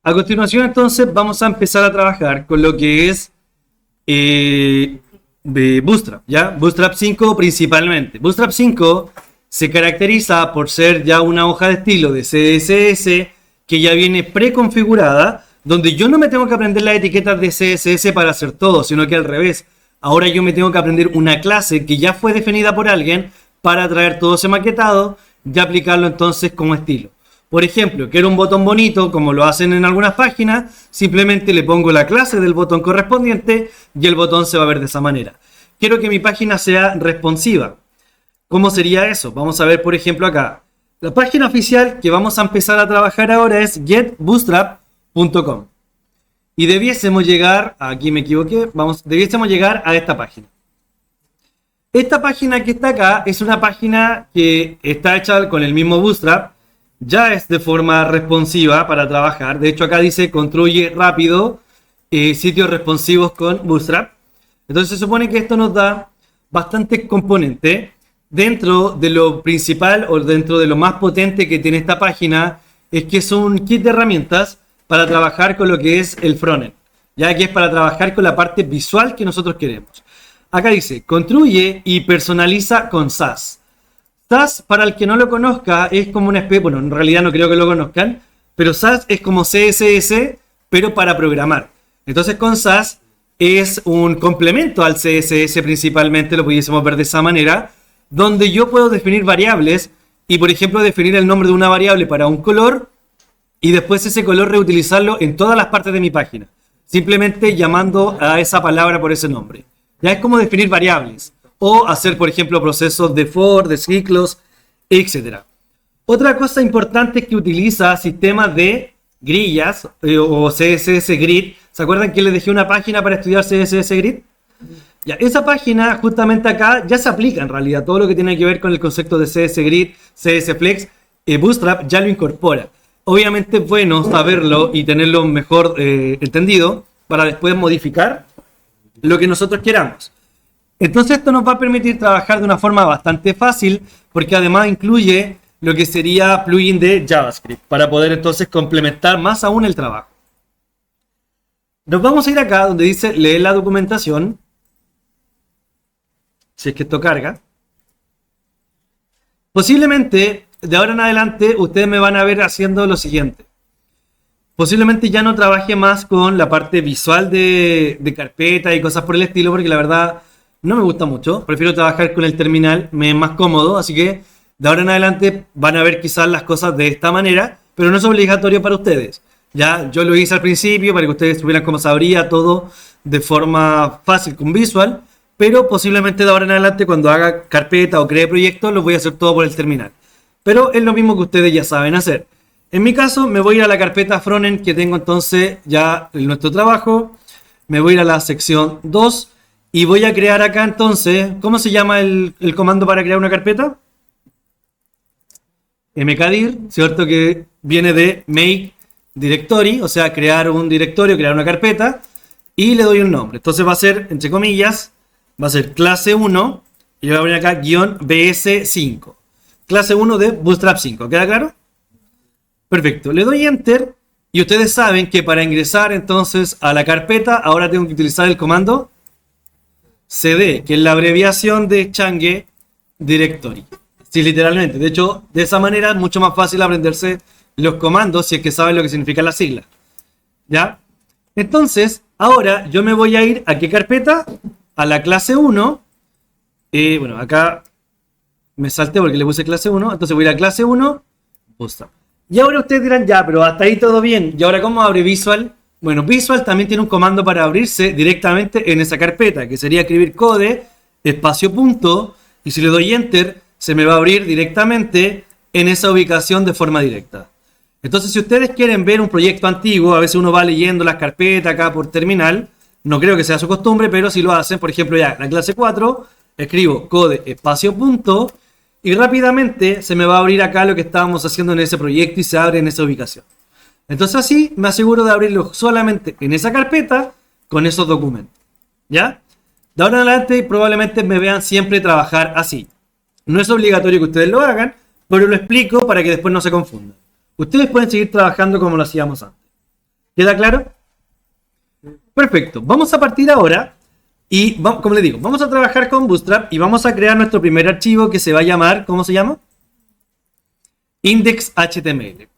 A continuación, entonces, vamos a empezar a trabajar con lo que es de Bootstrap, ¿ya? Bootstrap 5 principalmente. Bootstrap 5 se caracteriza por ser ya una hoja de estilo de CSS que ya viene preconfigurada, donde yo no me tengo que aprender las etiquetas de CSS para hacer todo, sino que al revés. Ahora yo me tengo que aprender una clase que ya fue definida por alguien para traer todo ese maquetado y aplicarlo entonces como estilo. Por ejemplo, quiero un botón bonito, como lo hacen en algunas páginas, simplemente le pongo la clase del botón correspondiente y el botón se va a ver de esa manera. Quiero que mi página sea responsiva. ¿Cómo sería eso? Vamos a ver, por ejemplo, acá. La página oficial que vamos a empezar a trabajar ahora es getbootstrap.com. Y debiésemos llegar, aquí me equivoqué, debiésemos llegar a esta página. Esta página que está acá es una página que está hecha con el mismo Bootstrap. Ya es de forma responsiva para trabajar. De hecho, acá dice construye rápido sitios responsivos con Bootstrap. Entonces se supone que esto nos da bastantes componentes. Dentro de lo principal o dentro de lo más potente que tiene esta página es que es un kit de herramientas para trabajar con lo que es el frontend. Ya que es para trabajar con la parte visual que nosotros queremos. Acá dice, construye y personaliza con Sass. Sass, para el que no lo conozca, es como una especie, bueno, en realidad no creo que lo conozcan, pero Sass es como CSS, pero para programar. Entonces con Sass es un complemento al CSS principalmente, lo pudiésemos ver de esa manera, donde yo puedo definir variables y, por ejemplo, definir el nombre de una variable para un color y después ese color reutilizarlo en todas las partes de mi página, simplemente llamando a esa palabra por ese nombre. Ya es como definir variables. O hacer, por ejemplo, procesos de for, de ciclos, etc. Otra cosa importante es que utiliza sistemas de grillas o CSS Grid. ¿Se acuerdan que les dejé una página para estudiar CSS Grid? Ya, esa página, justamente acá, ya se aplica en realidad. Todo lo que tiene que ver con el concepto de CSS Grid, CSS Flex, Bootstrap ya lo incorpora. Obviamente es bueno saberlo y tenerlo mejor entendido para después modificar lo que nosotros queramos. Entonces esto nos va a permitir trabajar de una forma bastante fácil porque además incluye lo que sería plugin de JavaScript para poder entonces complementar más aún el trabajo. Nos vamos a ir acá donde dice leer la documentación, si es que esto carga. Posiblemente de ahora en adelante ustedes me van a ver haciendo lo siguiente. Posiblemente ya no trabaje más con la parte visual de carpeta y cosas por el estilo porque la verdad no me gusta mucho, prefiero trabajar con el terminal, me es más cómodo, así que de ahora en adelante van a ver quizás las cosas de esta manera, pero no es obligatorio para ustedes. Ya yo lo hice al principio para que ustedes supieran cómo se abría todo de forma fácil con Visual, pero posiblemente de ahora en adelante cuando haga carpeta o cree proyectos lo voy a hacer todo por el terminal. Pero es lo mismo que ustedes ya saben hacer. En mi caso me voy a ir a la carpeta frontend que tengo entonces ya en nuestro trabajo, me voy a ir a la sección 2. Y voy a crear acá entonces, ¿cómo se llama el comando para crear una carpeta? mkdir, ¿cierto? Que viene de make directory, o sea, crear un directorio, crear una carpeta. Y le doy un nombre. Entonces va a ser, entre comillas, va a ser clase 1. Y le voy a poner acá guión BS5. Clase 1 de Bootstrap 5, ¿queda claro? Perfecto, le doy enter. Y ustedes saben que para ingresar entonces a la carpeta, ahora tengo que utilizar el comando cd, que es la abreviación de Change Directory. Sí, literalmente. De hecho, de esa manera es mucho más fácil aprenderse los comandos si es que saben lo que significa la sigla. ¿Ya? Entonces, ahora yo me voy a ir a qué carpeta? A la clase 1. Bueno, acá me salté porque le puse clase 1. Entonces voy a ir a clase 1. Bootstrap. Y ahora ustedes dirán, ya, pero hasta ahí todo bien. ¿Y ahora cómo abre Visual? Bueno, Visual también tiene un comando para abrirse directamente en esa carpeta, que sería escribir code, espacio punto, y si le doy enter, se me va a abrir directamente en esa ubicación de forma directa. Entonces, si ustedes quieren ver un proyecto antiguo, a veces uno va leyendo las carpetas acá por terminal, no creo que sea su costumbre, pero si lo hacen, por ejemplo, ya en la clase 4, escribo code, espacio punto, y rápidamente se me va a abrir acá lo que estábamos haciendo en ese proyecto y se abre en esa ubicación. Entonces así me aseguro de abrirlo solamente en esa carpeta con esos documentos. ¿Ya? De ahora en adelante probablemente me vean siempre trabajar así. No es obligatorio que ustedes lo hagan, pero lo explico para que después no se confundan. Ustedes pueden seguir trabajando como lo hacíamos antes. ¿Queda claro? Perfecto. Vamos a partir ahora y, como les digo, vamos a trabajar con Bootstrap y vamos a crear nuestro primer archivo que se va a llamar, ¿cómo se llama? Index.html.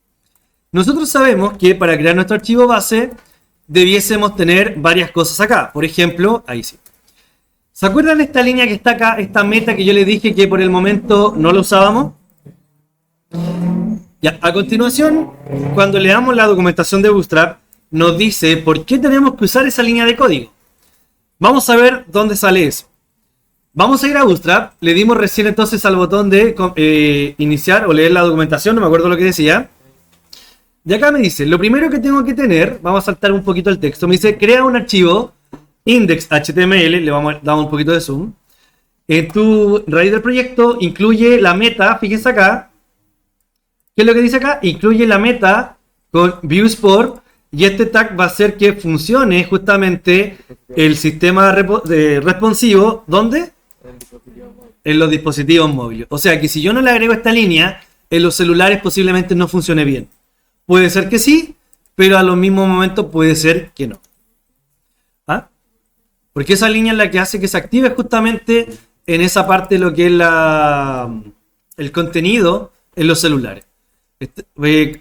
Nosotros sabemos que para crear nuestro archivo base debiésemos tener varias cosas acá. Por ejemplo, ahí sí. ¿Se acuerdan de esta línea que está acá, esta meta que yo les dije que por el momento no la usábamos? Ya, a continuación, cuando leamos la documentación de Bootstrap, nos dice por qué tenemos que usar esa línea de código. Vamos a ver dónde sale eso. Vamos a ir a Bootstrap, le dimos recién entonces al botón de iniciar o leer la documentación, no me acuerdo lo que decía. Y acá me dice, lo primero que tengo que tener, vamos a saltar un poquito el texto, me dice, crea un archivo index.html, damos un poquito de zoom. En tu raíz del proyecto incluye la meta, fíjense acá. ¿Qué es lo que dice acá? Incluye la meta con viewSport y este tag va a hacer que funcione justamente el sistema responsivo, ¿dónde? En los dispositivos móviles. O sea que si yo no le agrego esta línea, en los celulares posiblemente no funcione bien. Puede ser que sí, pero a los mismos momentos puede ser que no. ¿Ah? Porque esa línea es la que hace que se active justamente en esa parte de lo que es el contenido en los celulares.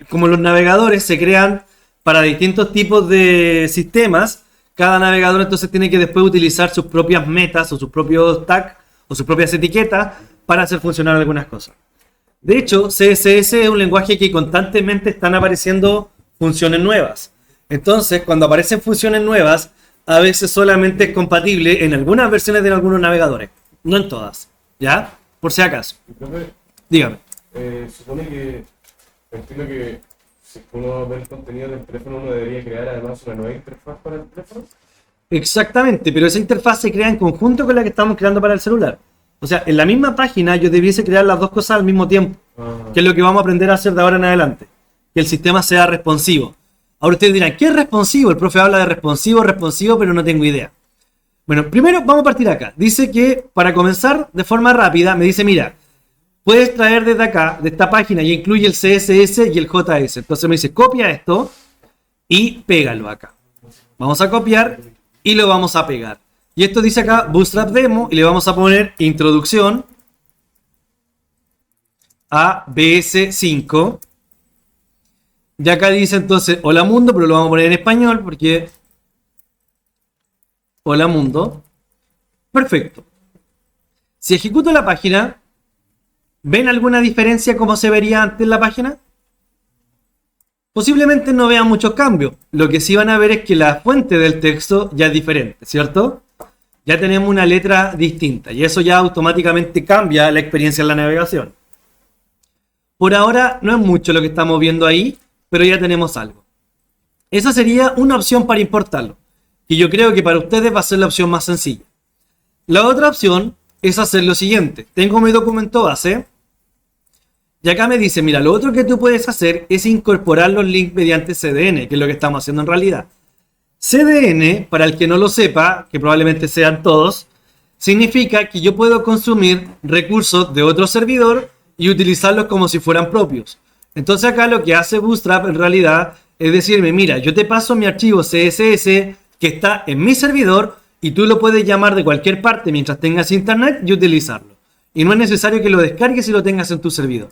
Como los navegadores se crean para distintos tipos de sistemas, cada navegador entonces tiene que después utilizar sus propias metas o sus propios tags o sus propias etiquetas para hacer funcionar algunas cosas. De hecho, CSS es un lenguaje que constantemente están apareciendo funciones nuevas. Entonces, cuando aparecen funciones nuevas, a veces solamente es compatible en algunas versiones de algunos navegadores, no en todas, ¿ya? Por si acaso. Entonces, dígame. Supone que, entiendo que si uno ve el contenido del teléfono, uno debería crear además una nueva interfaz para el teléfono. Exactamente, pero esa interfaz se crea en conjunto con la que estamos creando para el celular. O sea, en la misma página yo debiese crear las dos cosas al mismo tiempo, que es lo que vamos a aprender a hacer de ahora en adelante. Que el sistema sea responsivo. Ahora ustedes dirán, ¿qué es responsivo? El profe habla de responsivo, pero no tengo idea. Bueno, primero vamos a partir acá. Dice que para comenzar de forma rápida, me dice, mira, puedes traer desde acá, de esta página, y incluye el CSS y el JS. Entonces me dice, copia esto y pégalo acá. Vamos a copiar y lo vamos a pegar. Y esto dice acá Bootstrap Demo y le vamos a poner introducción a BS5. Y acá dice entonces hola mundo, pero lo vamos a poner en español porque hola mundo. Perfecto. Si ejecuto la página, ¿ven alguna diferencia como se vería antes en la página? Posiblemente no vean muchos cambios. Lo que sí van a ver es que la fuente del texto ya es diferente, ¿cierto? Ya tenemos una letra distinta y eso ya automáticamente cambia la experiencia en la navegación. Por ahora no es mucho lo que estamos viendo ahí, pero ya tenemos algo. Esa sería una opción para importarlo, y yo creo que para ustedes va a ser la opción más sencilla. La otra opción es hacer lo siguiente. Tengo mi documento base y acá me dice, mira, lo otro que tú puedes hacer es incorporar los links mediante CDN, que es lo que estamos haciendo en realidad. CDN, para el que no lo sepa, que probablemente sean todos, significa que yo puedo consumir recursos de otro servidor y utilizarlos como si fueran propios. Entonces acá lo que hace Bootstrap en realidad es decirme, mira, yo te paso mi archivo CSS que está en mi servidor y tú lo puedes llamar de cualquier parte mientras tengas internet y utilizarlo. Y no es necesario que lo descargues y lo tengas en tu servidor.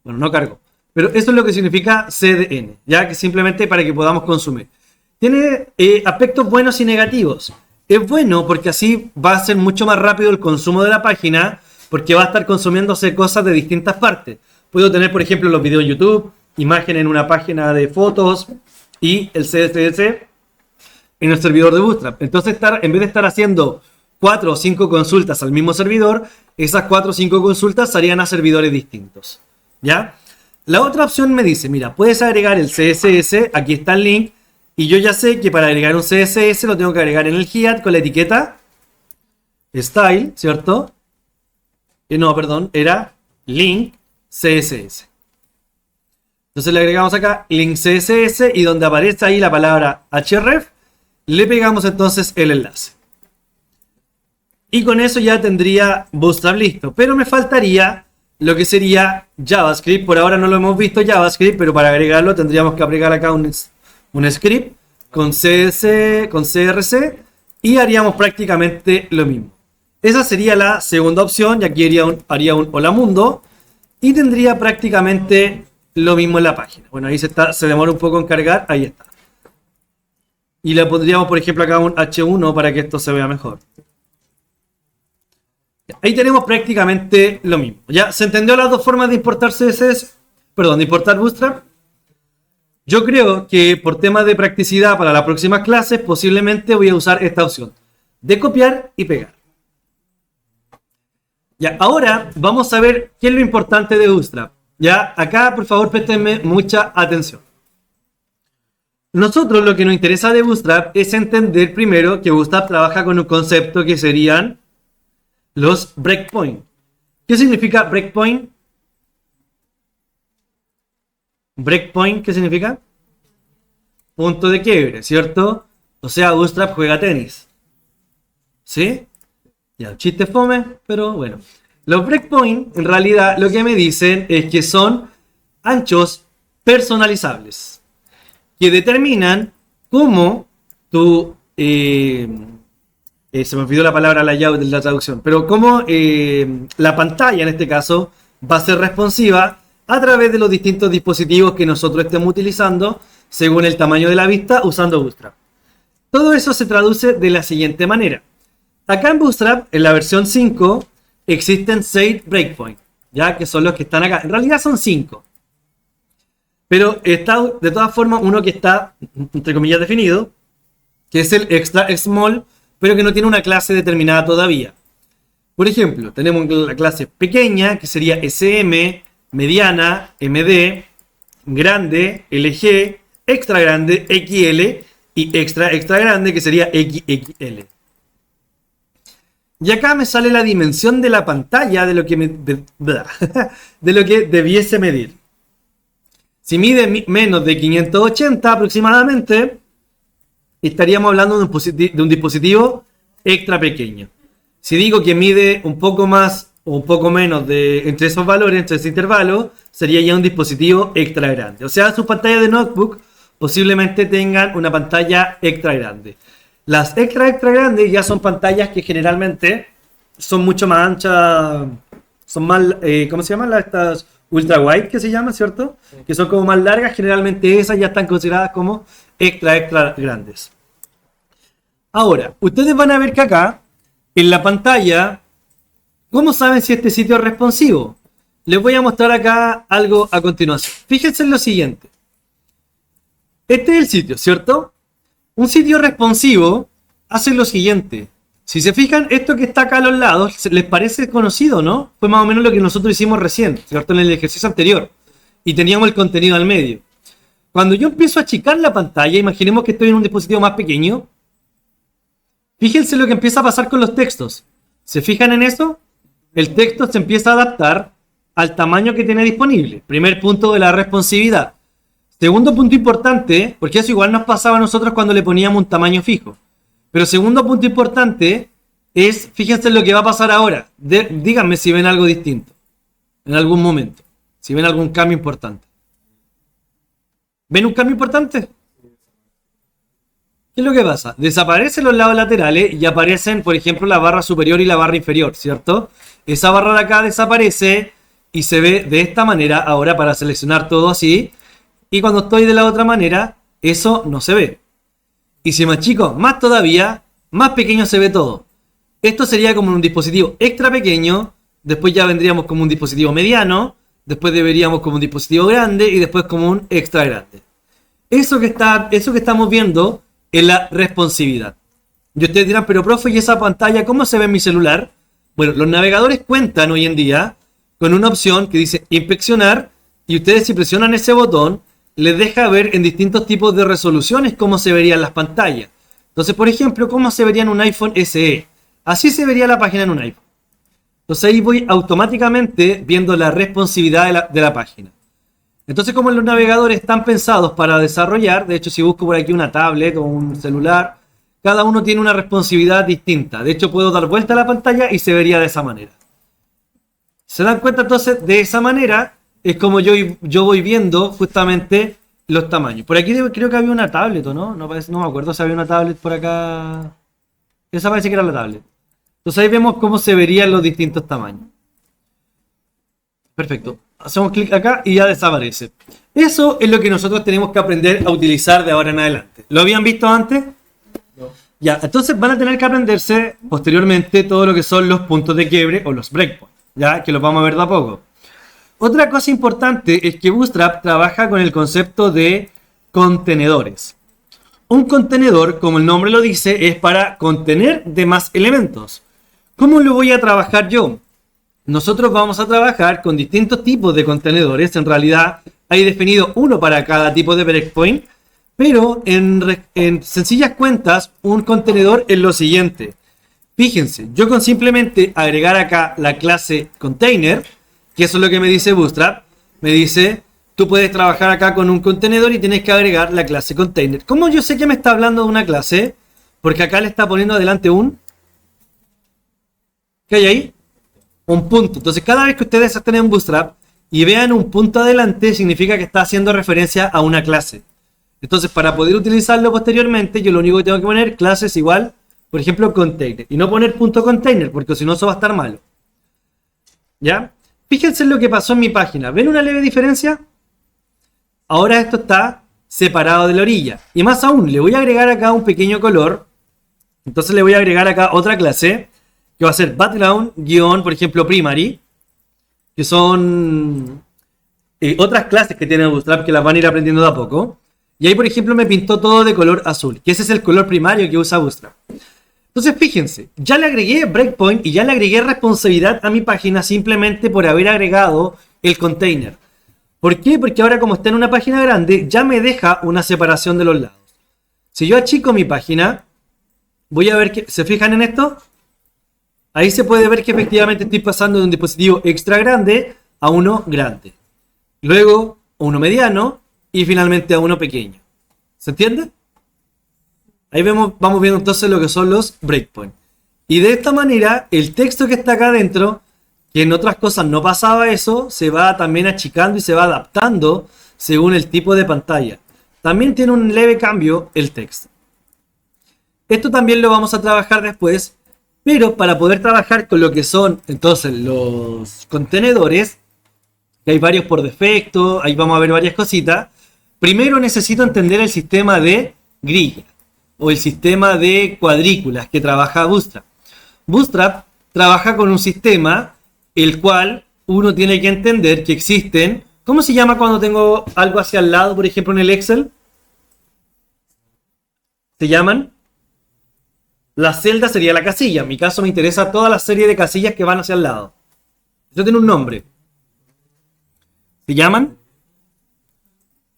Bueno, no cargo. Pero eso es lo que significa CDN, ya que simplemente para que podamos consumir. Tiene aspectos buenos y negativos. Es bueno porque así va a ser mucho más rápido el consumo de la página porque va a estar consumiéndose cosas de distintas partes. Puedo tener, por ejemplo, los videos de YouTube, imagen en una página de fotos y el CSS en el servidor de Bootstrap. Entonces, en vez de estar haciendo 4 o 5 consultas al mismo servidor, esas 4 o 5 consultas serían a servidores distintos. ¿Ya? La otra opción me dice, mira, puedes agregar el CSS, aquí está el link, y yo ya sé que para agregar un CSS lo tengo que agregar en el head con la etiqueta style, ¿cierto? No, perdón, era link CSS. Entonces le agregamos acá link CSS y donde aparece ahí la palabra href, le pegamos entonces el enlace. Y con eso ya tendría Bootstrap listo, pero me faltaría lo que sería JavaScript. Por ahora no lo hemos visto JavaScript, pero para agregarlo tendríamos que agregar acá un un script con CSS, con CRC y haríamos prácticamente lo mismo. Esa sería la segunda opción y aquí haría un hola mundo y tendría prácticamente lo mismo en la página. Bueno, ahí se demora un poco en cargar, ahí está. Y le pondríamos, por ejemplo, acá un H1 para que esto se vea mejor. Ahí tenemos prácticamente lo mismo. ¿Ya se entendió las dos formas de importar CSS? Perdón, de importar Bootstrap. Yo creo que por temas de practicidad para las próximas clases, posiblemente voy a usar esta opción de copiar y pegar. Ya, ahora vamos a ver qué es lo importante de Bootstrap. Ya, acá por favor préstenme mucha atención. Nosotros lo que nos interesa de Bootstrap es entender primero que Bootstrap trabaja con un concepto que serían los breakpoints. ¿Qué significa breakpoint? Breakpoint, ¿qué significa? Punto de quiebre, ¿cierto? O sea, Bootstrap juega tenis. ¿Sí? Ya, chiste fome, pero bueno. Los breakpoints, en realidad, lo que me dicen es que son anchos personalizables que determinan cómo tú... se me olvidó la palabra layout de la traducción, pero cómo la pantalla, en este caso, va a ser responsiva a través de los distintos dispositivos que nosotros estemos utilizando según el tamaño de la vista usando Bootstrap. Todo eso se traduce de la siguiente manera. Acá en Bootstrap, en la versión 5, existen 6 breakpoints, ya que son los que están acá. En realidad son 5. Pero está de todas formas uno que está, entre comillas, definido, que es el extra small, pero que no tiene una clase determinada todavía. Por ejemplo, tenemos la clase pequeña, que sería SM, mediana, MD, grande, LG, extra grande, XL y extra grande, que sería XXL. Y acá me sale la dimensión de la pantalla de lo que, de lo que debiese medir. Si mide menos de 580 aproximadamente, estaríamos hablando de un dispositivo extra pequeño. Si digo que mide un poco más o un poco menos de entre esos valores, entre ese intervalo, sería ya un dispositivo extra grande. O sea, sus pantallas de notebook posiblemente tengan una pantalla extra grande. Las extra grandes ya son pantallas que generalmente son mucho más anchas, son más, ¿cómo se llaman? Estas ultra wide que se llaman, ¿cierto? Que son como más largas, generalmente esas ya están consideradas como extra grandes. Ahora, ustedes van a ver que acá, en la pantalla, ¿cómo saben si este sitio es responsivo? Les voy a mostrar acá algo a continuación. Fíjense en lo siguiente. Este es el sitio, ¿cierto? Un sitio responsivo hace lo siguiente. Si se fijan, esto que está acá a los lados, ¿les parece conocido, no? Fue más o menos lo que nosotros hicimos recién, ¿cierto? En el ejercicio anterior. Y teníamos el contenido al medio. Cuando yo empiezo a achicar la pantalla, imaginemos que estoy en un dispositivo más pequeño. Fíjense lo que empieza a pasar con los textos. ¿Se fijan en eso? El texto se empieza a adaptar al tamaño que tiene disponible. Primer punto de la responsividad. Segundo punto importante, porque eso igual nos pasaba a nosotros cuando le poníamos un tamaño fijo. Pero segundo punto importante es, fíjense en lo que va a pasar ahora. Díganme si ven algo distinto en algún momento. Si ven algún cambio importante. ¿Ven un cambio importante? ¿Qué es lo que pasa? Desaparecen los lados laterales y aparecen, por ejemplo, la barra superior y la barra inferior, ¿cierto? Esa barra de acá desaparece y se ve de esta manera ahora para seleccionar todo así. Y cuando estoy de la otra manera, eso no se ve. Y si más chico, más todavía, más pequeño se ve todo. Esto sería como un dispositivo extra pequeño, después ya vendríamos como un dispositivo mediano, después deberíamos como un dispositivo grande y después como un extra grande. Eso que estamos viendo es la responsividad. Y ustedes dirán, pero profe, ¿y esa pantalla cómo se ve en mi celular? Bueno, los navegadores cuentan hoy en día con una opción que dice inspeccionar y ustedes si presionan ese botón les deja ver en distintos tipos de resoluciones cómo se verían las pantallas. Entonces, por ejemplo, cómo se vería en un iPhone SE. Así se vería la página en un iPhone. Entonces ahí voy automáticamente viendo la responsividad de la página. Entonces, como los navegadores están pensados para desarrollar, de hecho, si busco por aquí una tablet o un celular, cada uno tiene una responsividad distinta. De hecho, puedo dar vuelta a la pantalla y se vería de esa manera. ¿Se dan cuenta entonces? De esa manera es como yo voy viendo justamente los tamaños. Por aquí creo que había una tablet, ¿o no? No me acuerdo si había una tablet por acá. Esa parece que era la tablet. Entonces ahí vemos cómo se verían los distintos tamaños. Perfecto. Hacemos clic acá y ya desaparece. Eso es lo que nosotros tenemos que aprender a utilizar de ahora en adelante. ¿Lo habían visto antes? No. Ya, entonces van a tener que aprenderse posteriormente todo lo que son los puntos de quiebre o los breakpoints. Ya, que los vamos a ver de a poco. Otra cosa importante es que Bootstrap trabaja con el concepto de contenedores. Un contenedor, como el nombre lo dice, es para contener demás elementos. ¿Cómo lo voy a trabajar yo? Nosotros vamos a trabajar con distintos tipos de contenedores. En realidad hay definido uno para cada tipo de breakpoint, pero en sencillas cuentas, un contenedor es lo siguiente. Fíjense, yo con simplemente agregar acá la clase container, que eso es lo que me dice Bootstrap, me dice, tú puedes trabajar acá con un contenedor y tienes que agregar la clase container. ¿Cómo yo sé que me está hablando de una clase? Porque acá le está poniendo adelante un... ¿Qué hay ahí? Un punto. Entonces cada vez que ustedes estén en Bootstrap y vean un punto adelante, significa que está haciendo referencia a una clase. Entonces para poder utilizarlo posteriormente, yo lo único que tengo que poner, clases igual, por ejemplo, container. Y no poner punto container, porque si no eso va a estar malo. ¿Ya? Fíjense en lo que pasó en mi página. ¿Ven una leve diferencia? Ahora esto está separado de la orilla. Y más aún, le voy a agregar acá un pequeño color. Entonces le voy a agregar acá otra clase, que va a ser background, por ejemplo, primary. Que son otras clases que tiene Bootstrap que las van a ir aprendiendo de a poco. Y ahí, por ejemplo, me pintó todo de color azul, que ese es el color primario que usa Bootstrap. Entonces, fíjense, ya le agregué breakpoint y ya le agregué responsabilidad a mi página simplemente por haber agregado el container. ¿Por qué? Porque ahora como está en una página grande, ya me deja una separación de los lados. Si yo achico mi página, voy a ver que, ¿se fijan en esto? Ahí se puede ver que efectivamente estoy pasando de un dispositivo extra grande a uno grande. Luego, a uno mediano y finalmente a uno pequeño. ¿Se entiende? Ahí vamos viendo entonces lo que son los breakpoints. Y de esta manera, el texto que está acá adentro, que en otras cosas no pasaba eso, se va también achicando y se va adaptando según el tipo de pantalla. También tiene un leve cambio el texto. Esto también lo vamos a trabajar después, pero para poder trabajar con lo que son entonces los contenedores, que hay varios por defecto, ahí vamos a ver varias cositas. Primero necesito entender el sistema de grilla o el sistema de cuadrículas que trabaja Bootstrap. Bootstrap trabaja con un sistema el cual uno tiene que entender que existen. ¿Cómo se llama cuando tengo algo hacia el lado, por ejemplo en el Excel? Se llaman... La celda sería la casilla. En mi caso me interesa toda la serie de casillas que van hacia el lado. Eso tiene un nombre. Se llaman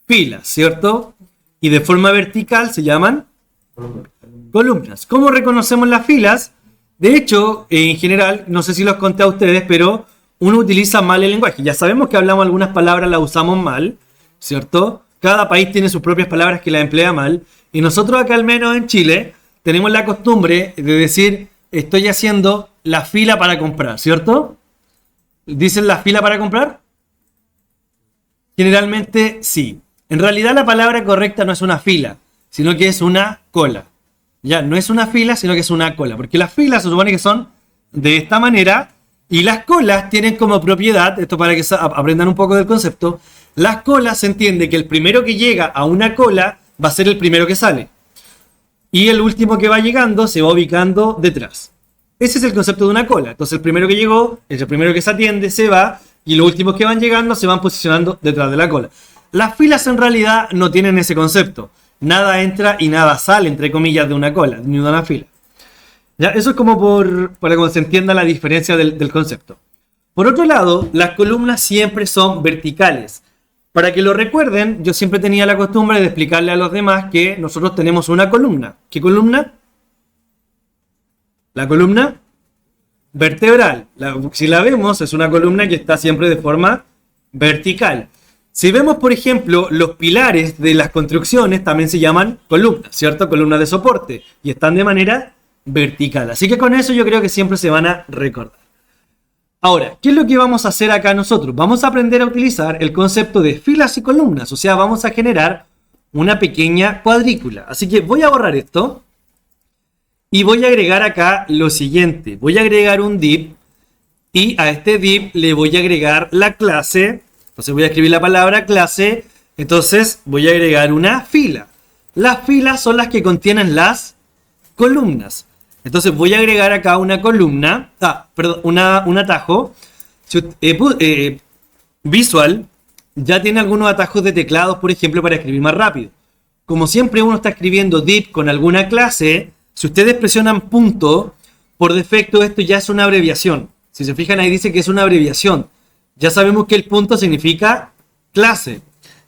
filas, ¿cierto? Y de forma vertical se llaman columnas. ¿Cómo reconocemos las filas? De hecho, en general, no sé si los conté a ustedes, pero uno utiliza mal el lenguaje. Ya sabemos que hablamos algunas palabras, las usamos mal, ¿cierto? Cada país tiene sus propias palabras que las emplea mal. Y nosotros acá, al menos en Chile, tenemos la costumbre de decir, estoy haciendo la fila para comprar, ¿cierto? ¿Dicen la fila para comprar? Generalmente sí. En realidad la palabra correcta no es una fila, sino que es una cola. Ya, no es una fila, sino que es una cola. Porque las filas se supone que son de esta manera y las colas tienen como propiedad, esto para que aprendan un poco del concepto, las colas se entiende que el primero que llega a una cola va a ser el primero que sale. Y el último que va llegando se va ubicando detrás. Ese es el concepto de una cola. Entonces el primero que llegó es el primero que se atiende, se va, y los últimos que van llegando se van posicionando detrás de la cola. Las filas en realidad no tienen ese concepto. Nada entra y nada sale, entre comillas, de una cola, ni de una fila. ¿Ya? Eso es como para que se entienda la diferencia del concepto. Por otro lado, las columnas siempre son verticales. Para que lo recuerden, yo siempre tenía la costumbre de explicarle a los demás que nosotros tenemos una columna. ¿Qué columna? La columna vertebral. Si la vemos, es una columna que está siempre de forma vertical. Si vemos, por ejemplo, los pilares de las construcciones también se llaman columnas, ¿cierto? Columnas de soporte. Y están de manera vertical. Así que con eso yo creo que siempre se van a recordar. Ahora, ¿qué es lo que vamos a hacer acá nosotros? Vamos a aprender a utilizar el concepto de filas y columnas, o sea, vamos a generar una pequeña cuadrícula. Así que voy a borrar esto y voy a agregar acá lo siguiente. Voy a agregar un div y a este div le voy a agregar la clase. Entonces voy a escribir la palabra clase. Entonces voy a agregar una fila. Las filas son las que contienen las columnas. Entonces voy a agregar acá una columna. Un atajo. Visual ya tiene algunos atajos de teclados, por ejemplo, para escribir más rápido. Como siempre uno está escribiendo div con alguna clase, si ustedes presionan punto, por defecto esto ya es una abreviación. Si se fijan ahí dice que es una abreviación. Ya sabemos que el punto significa clase.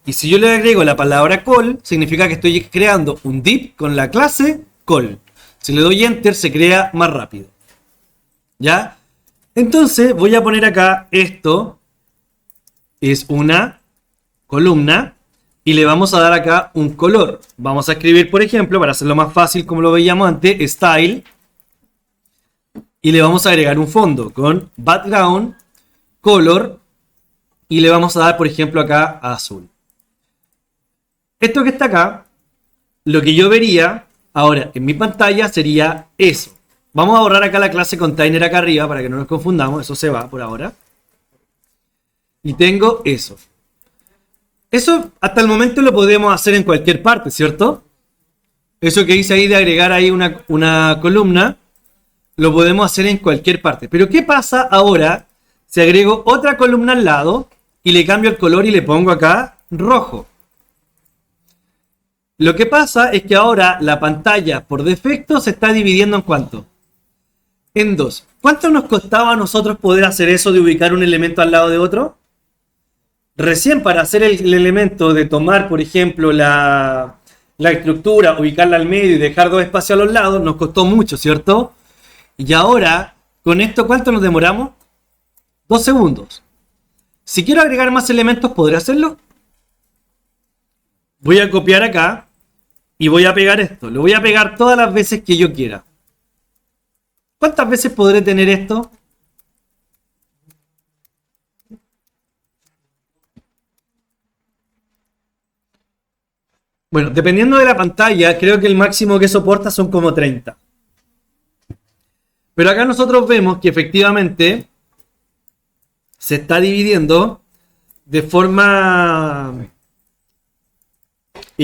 Y si yo le agrego la palabra call, significa que estoy creando un div con la clase call. Si le doy enter se crea más rápido. ¿Ya? Entonces voy a poner acá esto. Es una columna. Y le vamos a dar acá un color. Vamos a escribir, por ejemplo, para hacerlo más fácil como lo veíamos antes, style. Y le vamos a agregar un fondo con background, color. Y le vamos a dar, por ejemplo, acá azul. Esto que está acá, lo que yo vería ahora en mi pantalla sería eso. Vamos a borrar acá la clase container acá arriba para que no nos confundamos. Eso se va por ahora. Y tengo eso. Eso hasta el momento lo podemos hacer en cualquier parte, ¿cierto? Eso que hice ahí de agregar ahí una columna, lo podemos hacer en cualquier parte. Pero ¿qué pasa ahora si agrego otra columna al lado y le cambio el color y le pongo acá rojo? Lo que pasa es que ahora la pantalla por defecto se está dividiendo en ¿cuánto? En dos. ¿Cuánto nos costaba a nosotros poder hacer eso de ubicar un elemento al lado de otro? Recién para hacer el elemento de tomar, por ejemplo, la estructura, ubicarla al medio y dejar dos espacios a los lados, nos costó mucho, ¿cierto? Y ahora, con esto, ¿cuánto nos demoramos? 2 segundos. Si quiero agregar más elementos, ¿podré hacerlo? Voy a copiar acá y voy a pegar esto. Lo voy a pegar todas las veces que yo quiera. ¿Cuántas veces podré tener esto? Bueno, dependiendo de la pantalla, creo que el máximo que soporta son como 30. Pero acá nosotros vemos que efectivamente se está dividiendo de forma,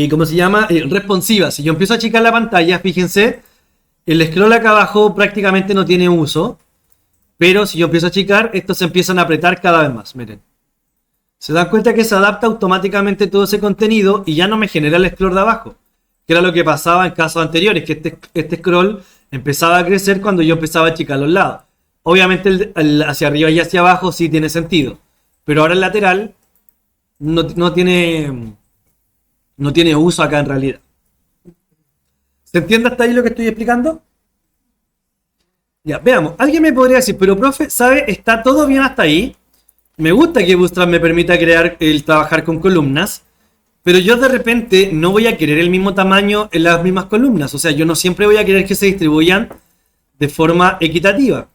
¿cómo se llama? Responsiva. Si yo empiezo a achicar la pantalla, fíjense, el scroll acá abajo prácticamente no tiene uso. Pero si yo empiezo a achicar, estos se empiezan a apretar cada vez más, miren. Se dan cuenta que se adapta automáticamente todo ese contenido y ya no me genera el scroll de abajo, que era lo que pasaba en casos anteriores, que este scroll empezaba a crecer cuando yo empezaba a achicar los lados. Obviamente el hacia arriba y hacia abajo sí tiene sentido, pero ahora el lateral no tiene uso acá en realidad. ¿Se entiende hasta ahí lo que estoy explicando? Ya, veamos. Alguien me podría decir, pero profe, ¿sabe? ¿Está todo bien hasta ahí? Me gusta que Bootstrap me permita trabajar con columnas, pero yo de repente no voy a querer el mismo tamaño en las mismas columnas. O sea, yo no siempre voy a querer que se distribuyan de forma equitativa.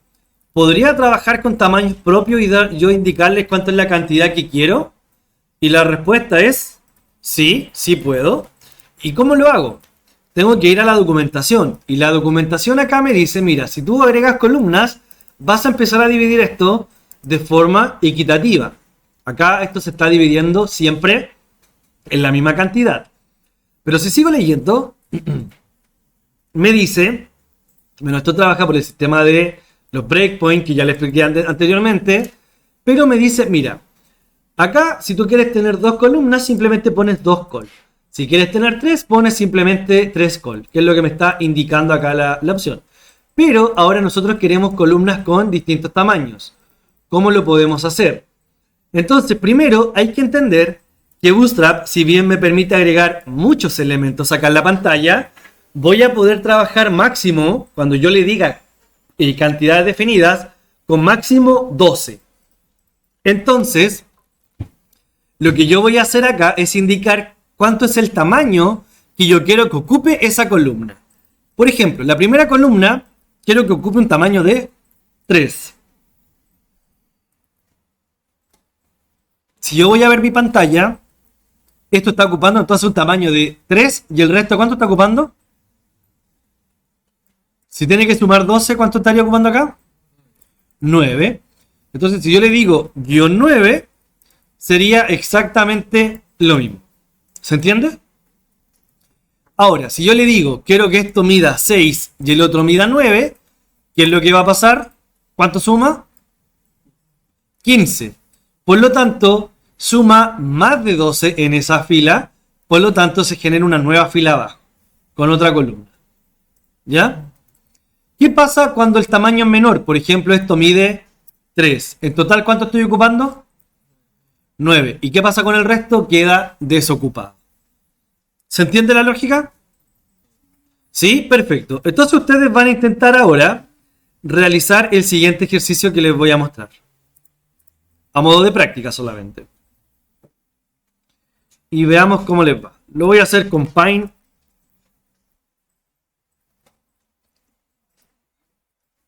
¿Podría trabajar con tamaños propios y yo indicarles cuánto es la cantidad que quiero? Y la respuesta es sí, sí puedo. ¿Y cómo lo hago? Tengo que ir a la documentación. Y la documentación acá me dice, mira, si tú agregas columnas, vas a empezar a dividir esto de forma equitativa. Acá esto se está dividiendo siempre en la misma cantidad. Pero si sigo leyendo, me dice, bueno, esto trabaja por el sistema de los breakpoints que ya le expliqué anteriormente, pero me dice, mira, acá si tú quieres tener 2 columnas, simplemente pones 2 col. Si quieres tener 3, pones simplemente 3 col, que es lo que me está indicando acá la opción. Pero ahora nosotros queremos columnas con distintos tamaños. ¿Cómo lo podemos hacer? Entonces, primero hay que entender que Bootstrap, si bien me permite agregar muchos elementos acá en la pantalla, voy a poder trabajar máximo, cuando yo le diga cantidades definidas, con máximo 12. Entonces, lo que yo voy a hacer acá es indicar cuánto es el tamaño que yo quiero que ocupe esa columna. Por ejemplo, la primera columna quiero que ocupe un tamaño de 3. Si yo voy a ver mi pantalla, esto está ocupando entonces un tamaño de 3 y el resto, ¿cuánto está ocupando? Si tiene que sumar 12, ¿cuánto estaría ocupando acá? 9. Entonces, si yo le digo guión 9, sería exactamente lo mismo. ¿Se entiende? Ahora, si yo le digo, quiero que esto mida 6 y el otro mida 9, ¿qué es lo que va a pasar? ¿Cuánto suma? 15. Por lo tanto, suma más de 12 en esa fila. Por lo tanto, se genera una nueva fila abajo, con otra columna. ¿Ya? ¿Qué pasa cuando el tamaño es menor? Por ejemplo, esto mide 3. En total, ¿cuánto estoy ocupando? 9. ¿Y qué pasa con el resto? Queda desocupado. ¿Se entiende la lógica? ¿Sí? Perfecto. Entonces ustedes van a intentar ahora realizar el siguiente ejercicio que les voy a mostrar. A modo de práctica solamente. Y veamos cómo les va. Lo voy a hacer con Paint.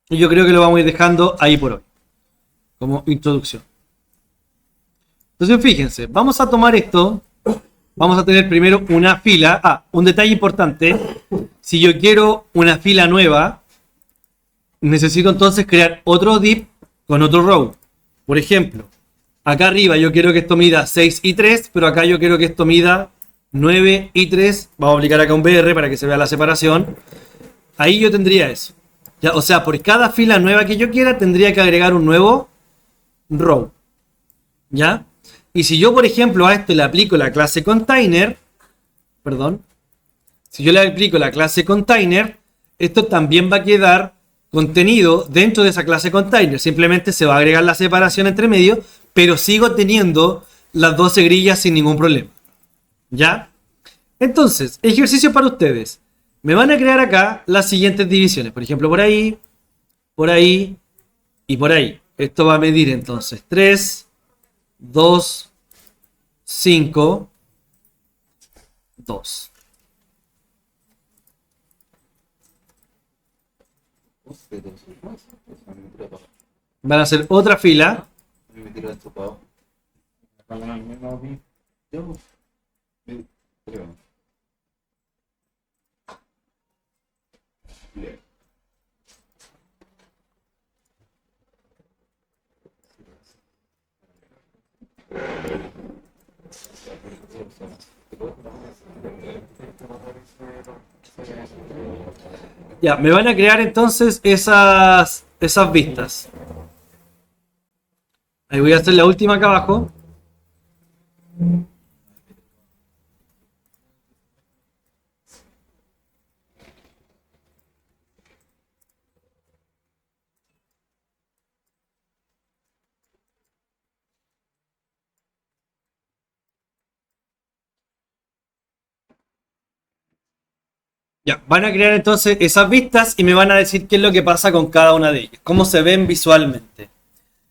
Y yo creo que lo vamos a ir dejando ahí por hoy. Como introducción. Entonces fíjense, vamos a tomar esto. Vamos a tener primero una fila. Un detalle importante. Si yo quiero una fila nueva, necesito entonces crear otro div con otro row. Por ejemplo, acá arriba yo quiero que esto mida 6 y 3, pero acá yo quiero que esto mida 9 y 3. Vamos a aplicar acá un BR para que se vea la separación. Ahí yo tendría eso. Ya, o sea, por cada fila nueva que yo quiera, tendría que agregar un nuevo row. ¿Ya? Y si yo, por ejemplo, a esto le aplico la clase container, si yo le aplico la clase container, esto también va a quedar contenido dentro de esa clase container. Simplemente se va a agregar la separación entre medio, pero sigo teniendo las 12 grillas sin ningún problema. ¿Ya? Entonces, ejercicio para ustedes. Me van a crear acá las siguientes divisiones. Por ejemplo, por ahí y por ahí. Esto va a medir entonces 3, 2, 5, 2. Van a hacer otra fila. Ya, me van a crear entonces esas vistas. Ahí voy a hacer la última acá abajo. Ya, van a crear entonces esas vistas y me van a decir qué es lo que pasa con cada una de ellas, cómo se ven visualmente.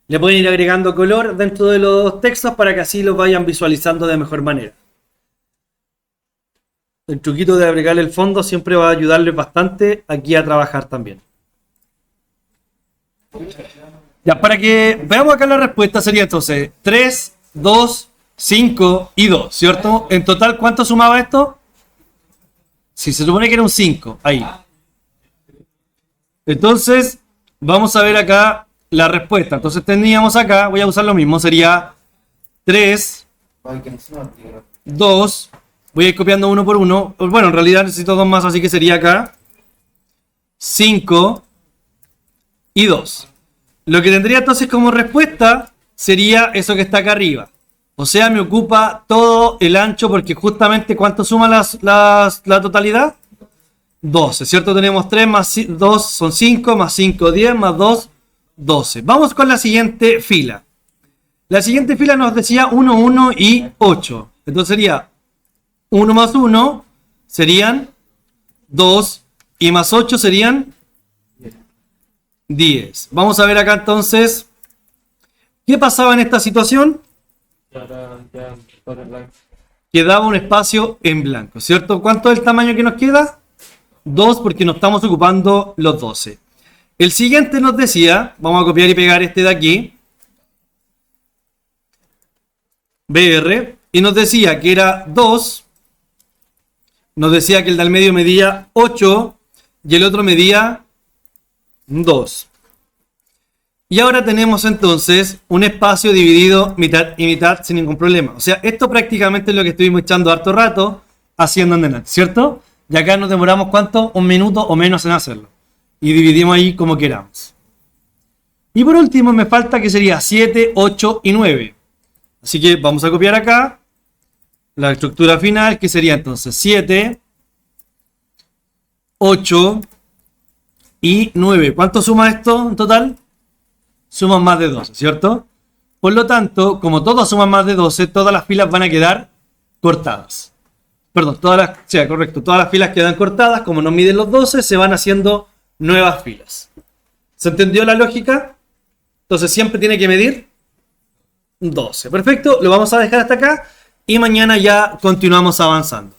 Le pueden ir agregando color dentro de los textos para que así los vayan visualizando de mejor manera. El truquito de agregarle el fondo siempre va a ayudarles bastante aquí a trabajar también. Ya, para que veamos acá la respuesta sería entonces 3, 2, 5 y 2, ¿cierto? En total, ¿cuánto sumaba esto? Si se supone que era un 5, ahí. Entonces, vamos a ver acá la respuesta. Entonces tendríamos acá, voy a usar lo mismo, sería 3, 2, voy a ir copiando uno por uno. Bueno, en realidad necesito dos más, así que sería acá 5 y 2. Lo que tendría entonces como respuesta sería eso que está acá arriba. O sea, me ocupa todo el ancho porque justamente ¿cuánto suma la totalidad? 12, ¿cierto? Tenemos 3 más 2 son 5, más 5, 10, más 2, 12. Vamos con la siguiente fila. La siguiente fila nos decía 1, 1 y 8. Entonces sería 1 más 1 serían 2 y más 8 serían 10. Vamos a ver acá entonces ¿qué pasaba en esta situación? Quedaba un espacio en blanco, ¿cierto? ¿Cuánto es el tamaño que nos queda? 2 porque no estamos ocupando los 12. El siguiente nos decía, vamos a copiar y pegar este de aquí. BR, y nos decía que era 2, nos decía que el del medio medía 8 y el otro medía 2. Y ahora tenemos entonces un espacio dividido mitad y mitad sin ningún problema. O sea, esto prácticamente es lo que estuvimos echando harto rato haciendo en delante, ¿cierto? Y acá nos demoramos, ¿cuánto? 1 minuto o menos en hacerlo. Y dividimos ahí como queramos. Y por último me falta que sería 7, 8 y 9. Así que vamos a copiar acá la estructura final, que sería entonces 7, 8 y 9. ¿Cuánto suma esto en total? Suman más de 12, ¿cierto? Por lo tanto, como todos suman más de 12, todas las filas van a quedar cortadas. Perdón, correcto. Todas las filas quedan cortadas. Como no miden los 12, se van haciendo nuevas filas. ¿Se entendió la lógica? Entonces siempre tiene que medir 12. Perfecto, lo vamos a dejar hasta acá y mañana ya continuamos avanzando.